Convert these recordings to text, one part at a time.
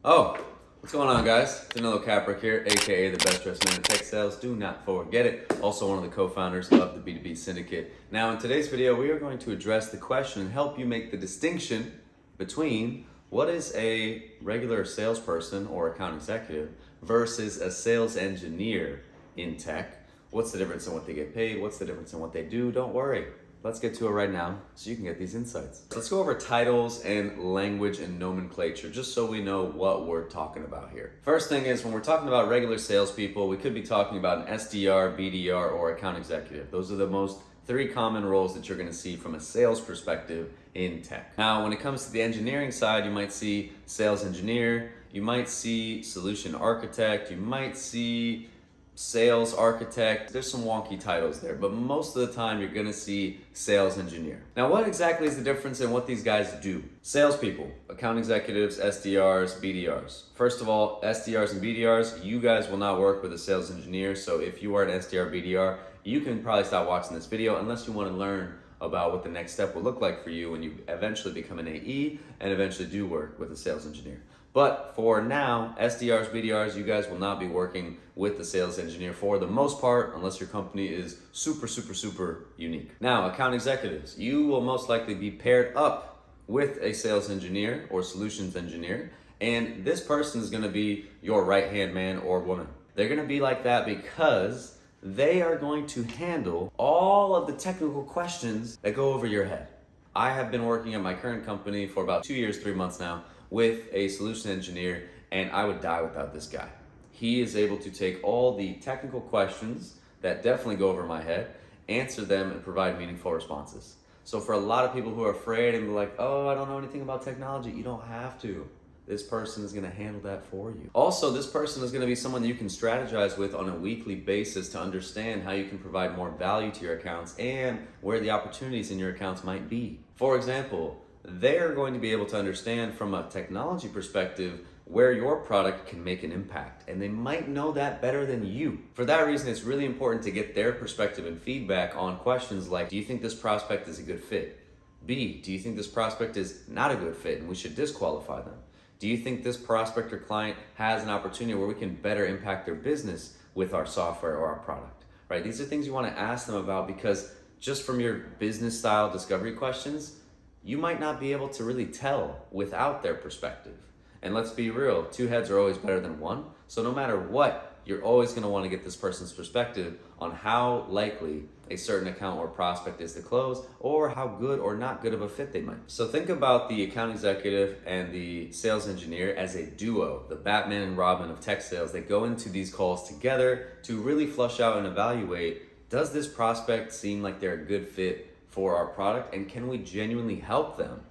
Oh, what's going on, guys? Danilo Caprick here, aka the best dressed man in tech sales. Do not forget it. Also one of the co-founders of the B2B Syndicate. Now, in today's video, we are going to address the question and help you make the distinction between what is a regular salesperson or account executive versus a sales engineer in tech. What's the difference in what they get paid? What's the difference in what they do? Don't worry. Let's get to it right now so you can get these insights. Let's go over titles and language and nomenclature just so we know what we're talking about here. First thing is, when we're talking about regular salespeople, we could be talking about an SDR, BDR, or account executive. Those are the three common roles that you're gonna see from a sales perspective in tech. Now, when it comes to the engineering side, you might see sales engineer, you might see solution architect, you might see sales architect. There's some wonky titles there, but most of the time you're gonna see sales engineer. Now, what exactly is the difference in what these guys do? Salespeople, account executives, SDRs, BDRs. First of all, SDRs and BDRs, you guys will not work with a sales engineer. So if you are an SDR, BDR, you can probably stop watching this video unless you wanna learn about what the next step will look like for you when you eventually become an AE and eventually do work with a sales engineer. But for now, SDRs, BDRs, you guys will not be working with the sales engineer for the most part, unless your company is super unique. Now, account executives, you will most likely be paired up with a sales engineer or solutions engineer, and this person is gonna be your right-hand man or woman. They're gonna be like that because they are going to handle all of the technical questions that go over your head. I have been working at my current company for about 2 years, 3 months now, with a solution engineer, and I would die without this guy. He is able to take all the technical questions that definitely go over my head, answer them, and provide meaningful responses. So for a lot of people who are afraid and be like, oh, I don't know anything about technology, you don't have to. This person is gonna handle that for you. Also, this person is gonna be someone that you can strategize with on a weekly basis to understand how you can provide more value to your accounts and where the opportunities in your accounts might be. For example, they're going to be able to understand from a technology perspective where your product can make an impact, and they might know that better than you. For that reason, it's really important to get their perspective and feedback on questions like, do you think this prospect is a good fit? B, do you think this prospect is not a good fit and we should disqualify them? Do you think this prospect or client has an opportunity where we can better impact their business with our software or our product, right? These are things you want to ask them about, because just from your business style discovery questions, you might not be able to really tell without their perspective. And let's be real, two heads are always better than one. So no matter what, you're always gonna wanna get this person's perspective on how likely a certain account or prospect is to close, or how good or not good of a fit they might be. So think about the account executive and the sales engineer as a duo, the Batman and Robin of tech sales. They go into these calls together to really flush out and evaluate, does this prospect seem like they're a good fit for our product, and can we genuinely help them?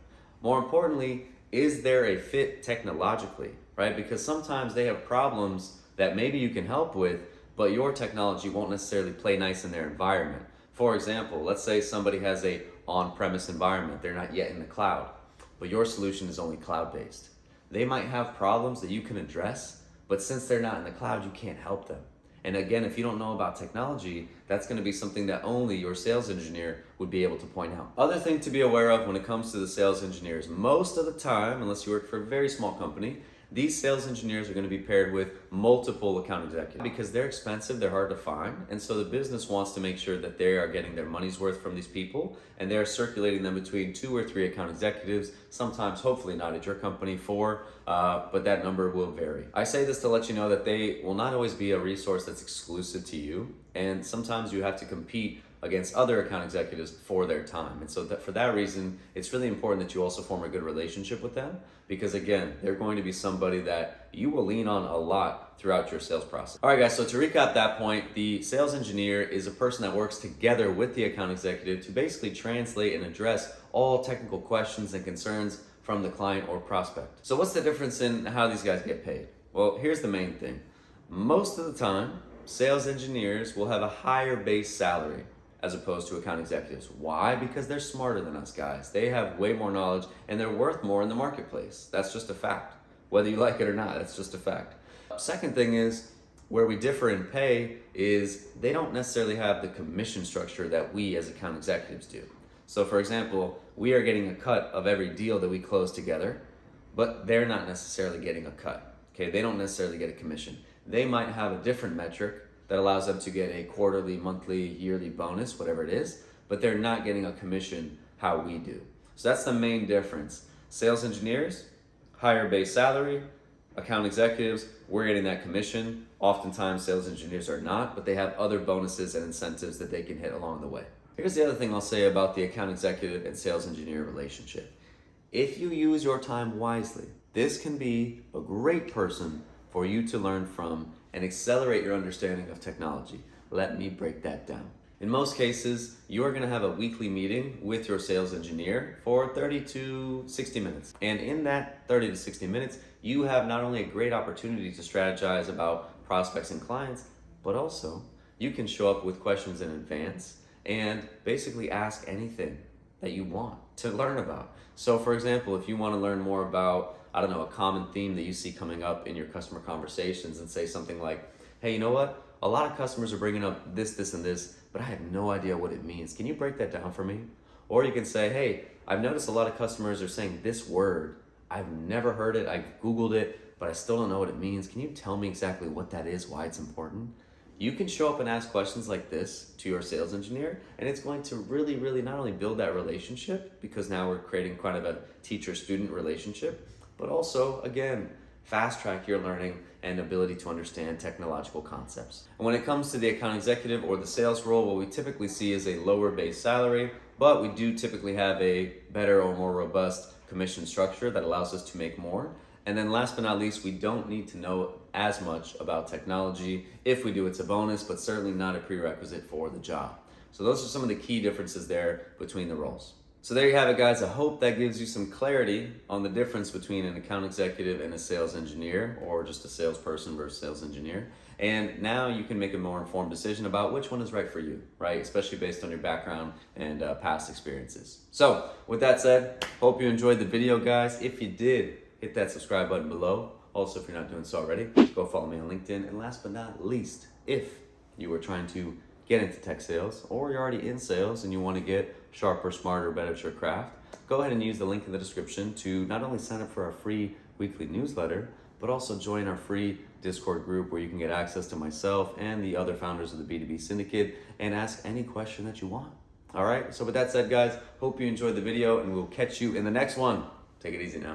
More importantly, is there a fit technologically, right? Because sometimes they have problems that maybe you can help with, but your technology won't necessarily play nice in their environment. For example, let's say somebody has a on-premise environment, they're not yet in the cloud, but your solution is only cloud-based. They might have problems that you can address, but since they're not in the cloud, you can't help them. And again, if you don't know about technology, that's gonna be something that only your sales engineer would be able to point out. Other thing to be aware of when it comes to the sales engineers, most of the time, unless you work for a very small company, these sales engineers are gonna be paired with multiple account executives because they're expensive, they're hard to find, and so the business wants to make sure that they are getting their money's worth from these people, and they're circulating them between 2 or 3 account executives, sometimes, hopefully not at your company, 4, but that number will vary. I say this to let you know that they will not always be a resource that's exclusive to you, and sometimes you have to compete against other account executives for their time. And so for that reason, it's really important that you also form a good relationship with them, because again, they're going to be somebody that you will lean on a lot throughout your sales process. All right, guys, so to recap that point, the sales engineer is a person that works together with the account executive to basically translate and address all technical questions and concerns from the client or prospect. So what's the difference in how these guys get paid? Well, here's the main thing. Most of the time, sales engineers will have a higher base salary as opposed to account executives. Why? Because they're smarter than us, guys. They have way more knowledge and they're worth more in the marketplace. That's just a fact. Whether you like it or not, that's just a fact. Second thing is, where we differ in pay is they don't necessarily have the commission structure that we as account executives do. So for example, we are getting a cut of every deal that we close together, but they're not necessarily getting a cut. Okay, they don't necessarily get a commission. They might have a different metric that allows them to get a quarterly, monthly, yearly bonus, whatever it is, but they're not getting a commission how we do. So that's the main difference. Sales engineers, higher base salary. Account executives, we're getting that commission. Oftentimes sales engineers are not, but they have other bonuses and incentives that they can hit along the way. Here's the other thing I'll say about the account executive and sales engineer relationship. If you use your time wisely, this can be a great person for you to learn from and accelerate your understanding of technology. Let me break that down. In most cases, you are going to have a weekly meeting with your sales engineer for 30 to 60 minutes. And in that 30 to 60 minutes, you have not only a great opportunity to strategize about prospects and clients, but also you can show up with questions in advance and basically ask anything that you want to learn about. So for example, if you want to learn more about, a common theme that you see coming up in your customer conversations, and say something like, hey, you know what? A lot of customers are bringing up this, this, and this, but I have no idea what it means. Can you break that down for me? Or you can say, hey, I've noticed a lot of customers are saying this word. I've never heard it. I've Googled it, but I still don't know what it means. Can you tell me exactly what that is, why it's important? You can show up and ask questions like this to your sales engineer, and it's going to really, really not only build that relationship, because now we're creating kind of a teacher-student relationship, but also, again, fast track your learning and ability to understand technological concepts. And when it comes to the account executive or the sales role, what we typically see is a lower base salary, but we do typically have a better or more robust commission structure that allows us to make more. And then last but not least, we don't need to know as much about technology. If we do, it's a bonus, but certainly not a prerequisite for the job. So those are some of the key differences there between the roles. So there you have it, guys. I hope that gives you some clarity on the difference between an account executive and a sales engineer, or just a salesperson versus sales engineer. And now you can make a more informed decision about which one is right for you, right? Especially based on your background and past experiences. So with that said, hope you enjoyed the video, guys. If you did, hit that subscribe button below. Also, if you're not doing so already, go follow me on LinkedIn. And last but not least, if you were trying to get into tech sales, or you're already in sales and you want to get sharper, smarter, better at your craft, go ahead and use the link in the description to not only sign up for our free weekly newsletter, but also join our free Discord group where you can get access to myself and the other founders of the B2B Syndicate and ask any question that you want. All right, so with that said, guys, hope you enjoyed the video, and we'll catch you in the next one. Take it easy now.